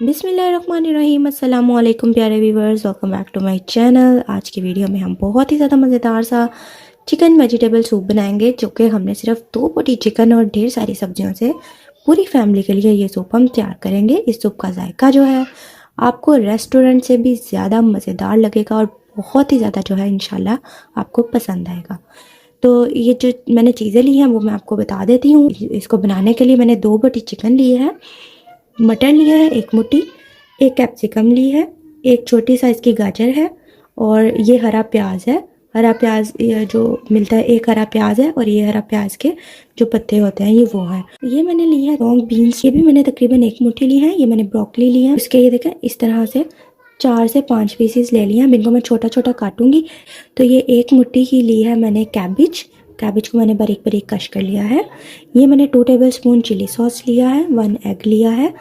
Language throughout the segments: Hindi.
बिस्मिल्लाहिर्रहमानिर्रहीम। अस्सलाम वालेकुम प्यारे viewers, welcome back to my channel. आज की वीडियो में हम बहुत ही ज़्यादा मज़ेदार सा चिकन वेजिटेबल सूप बनाएंगे, जो कि हमने सिर्फ 2 बोटी चिकन और ढेर सारी सब्जियों से पूरी फैमिली के लिए ये सूप हम तैयार करेंगे। इस सूप का जायका जो है आपको रेस्टोरेंट से भी ज़्यादा मज़ेदार लगेगा और बहुत ही ज़्यादा जो है इंशाल्लाह आपको पसंद आएगा। तो ये जो मैंने चीज़ें ली हैं वो मैं आपको बता देती हूँ। इसको बनाने के लिए मैंने 2 बोटी चिकन लिए है, मटर लिया है 1 मुट्ठी, 1 कैप्सिकम ली है, 1 छोटी साइज़ की गाजर है और ये हरा प्याज है। हरा प्याज ये जो मिलता है, 1 हरा प्याज है और ये हरा प्याज के जो पत्ते होते हैं ये वो है। ये मैंने ली है लॉन्ग बीन्स, ये भी मैंने तकरीबन 1 मुट्ठी ली है। ये मैंने ब्रोकली ली है, इसके ये देखें इस तरह से 4 से 5 पीसेस ले लिए हैं। इनको मैं छोटा छोटा काटूंगी। तो ये 1 मुट्ठी ही ली है मैंने कैबिज को मैंने बारीक बारीक कश कर लिया है। ये मैंने 2 टेबलस्पून चिली सॉस लिया है, 1 एग लिया है,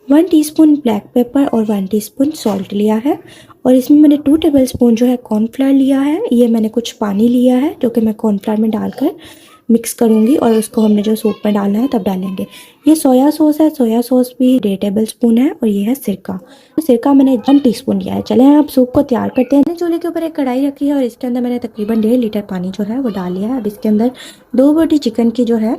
1 टीस्पून ब्लैक पेपर और 1 टीस्पून सॉल्ट लिया है। और इसमें मैंने 2 टेबलस्पून जो है कॉर्नफ्लावर लिया है। ये मैंने कुछ पानी लिया है जो कि मैं कॉर्नफ्लावर में डालकर मिक्स करूँगी और उसको हमने जो सूप में डालना है तब डालेंगे। ये सोया सॉस है, सोया सॉस भी 1.5 टेबलस्पून है और ये है सिरका। तो सिरका मैंने 1 टीस्पून लिया है। चले आप सूप को तैयार करते हैं। मैंने चूल्हे के ऊपर एक कढ़ाई रखी है और इसके अंदर मैंने तकरीबन 1.5 लीटर पानी जो है वो डाल लिया है। अब इसके अंदर 2 बोटी चिकन की जो है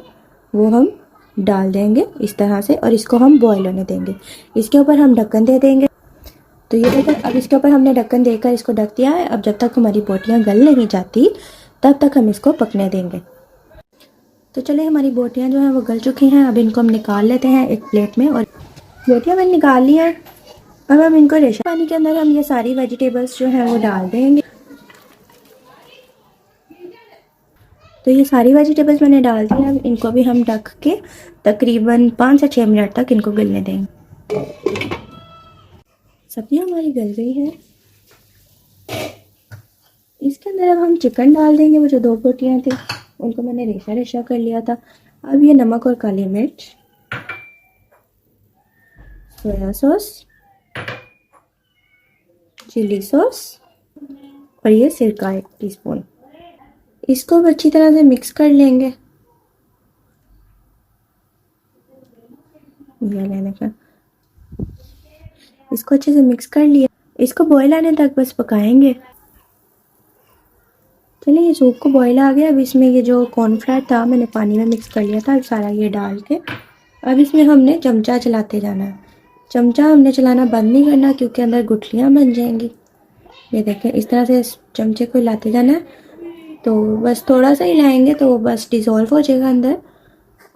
वो हम डाल देंगे इस तरह से और इसको हम बॉयल होने देंगे। इसके ऊपर हम ढक्कन दे देंगे। तो ये देखो, अब इसके ऊपर हमने ढक्कन देकर इसको ढक दिया है। अब जब तक हमारी बोटियाँ गल नहीं जाती तब तक हम इसको पकने देंगे। तो चले हमारी बोटियाँ जो हैं वो गल चुकी हैं। अब इनको हम निकाल लेते हैं एक प्लेट में। और बोटियाँ मैंने निकाल ली हैं। अब हम इनको रेशा पानी के अंदर हम ये सारी वेजिटेबल्स जो हैं वो डाल देंगे। तो ये सारी वेजिटेबल्स मैंने डाल दी हैं। अब इनको भी हम ढक के तकरीबन 5 से 6 मिनट तक इनको गलने देंगे। सब्जियाँ हमारी गल गई हैं। इसके अंदर अब हम चिकन डाल देंगे। वो जो 2 बोटियाँ थी उनको मैंने रेशा रेशा कर लिया था। अब ये नमक और काली मिर्च, सोया सॉस, चिली सॉस और ये सिरका 1 टीस्पून, इसको अच्छी तरह से मिक्स कर लेंगे। ये लेने का इसको अच्छे से मिक्स कर लिया। इसको बॉयल आने तक बस पकाएंगे। चलिए ये सूप को बॉयल आ गया। अब इसमें ये जो कॉर्नफ्लावर था मैंने पानी में मिक्स कर लिया था, अब सारा ये डाल के अब इसमें हमने चमचा चलाते जाना है। चमचा हमने चलाना बंद नहीं करना क्योंकि अंदर गुठलियाँ बन जाएंगी। ये देखें इस तरह से इस चमचे को हिलाते जाना है। तो बस थोड़ा सा हिलाएंगे तो बस डिज़ोल्व हो जाएगा अंदर।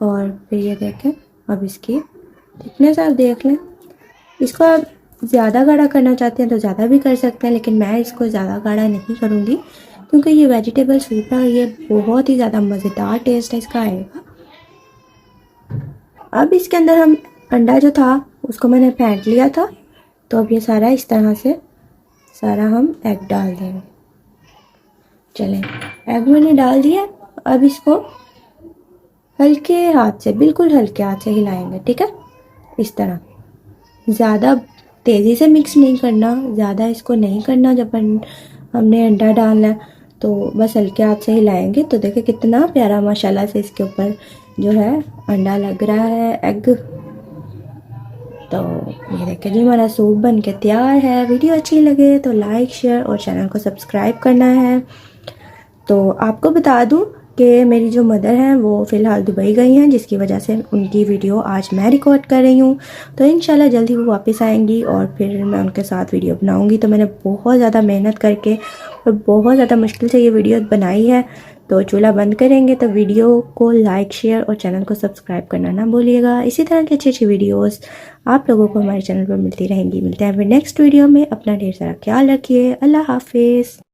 और फिर ये देखें अब इसकी थिकनेस आप देख लें। इसको आप ज़्यादा गाढ़ा करना चाहते हैं तो ज़्यादा भी कर सकते हैं, लेकिन मैं इसको ज़्यादा गाढ़ा नहीं करूँगी क्योंकि ये वेजिटेबल सूप है और ये बहुत ही ज़्यादा मज़ेदार टेस्ट है इसका आएगा। अब इसके अंदर हम अंडा जो था उसको मैंने फेंट लिया था। तो अब ये सारा इस तरह से सारा हम एग डाल देंगे। चलें एग मैंने डाल दिया। अब इसको हल्के हाथ से, बिल्कुल हल्के हाथ से हिलाएंगे, ठीक है। इस तरह ज़्यादा तेज़ी से मिक्स नहीं करना, ज़्यादा इसको नहीं करना। जब हमने अंडा डालना है तो बस हल्के हाथ से हिलाएंगे। तो देखिए कितना प्यारा माशाल्लाह से इसके ऊपर जो है अंडा लग रहा है, एग। तो ये देखिए जी हमारा सूप बन के तैयार है। वीडियो अच्छी लगे तो लाइक, शेयर और चैनल को सब्सक्राइब करना है। तो आपको बता दूं कि मेरी जो मदर हैं वो फ़िलहाल दुबई गई हैं, जिसकी वजह से उनकी वीडियो आज मैं रिकॉर्ड कर रही हूँ। तो इंशाल्लाह जल्दी वो वापस आएंगी और फिर मैं उनके साथ वीडियो बनाऊँगी। तो मैंने बहुत ज़्यादा मेहनत करके और बहुत ज़्यादा मुश्किल से ये वीडियो बनाई है। तो चूल्हा बंद करेंगे तो वीडियो को लाइक, शेयर और चैनल को सब्सक्राइब करना ना भूलिएगा। इसी तरह की अच्छी अच्छी वीडियोज़ आप लोगों को हमारे चैनल पर मिलती रहेंगी। मिलते हैं फिर नेक्स्ट वीडियो में। अपना ढेर सारा ख्याल रखिए। अल्लाह हाफिज़।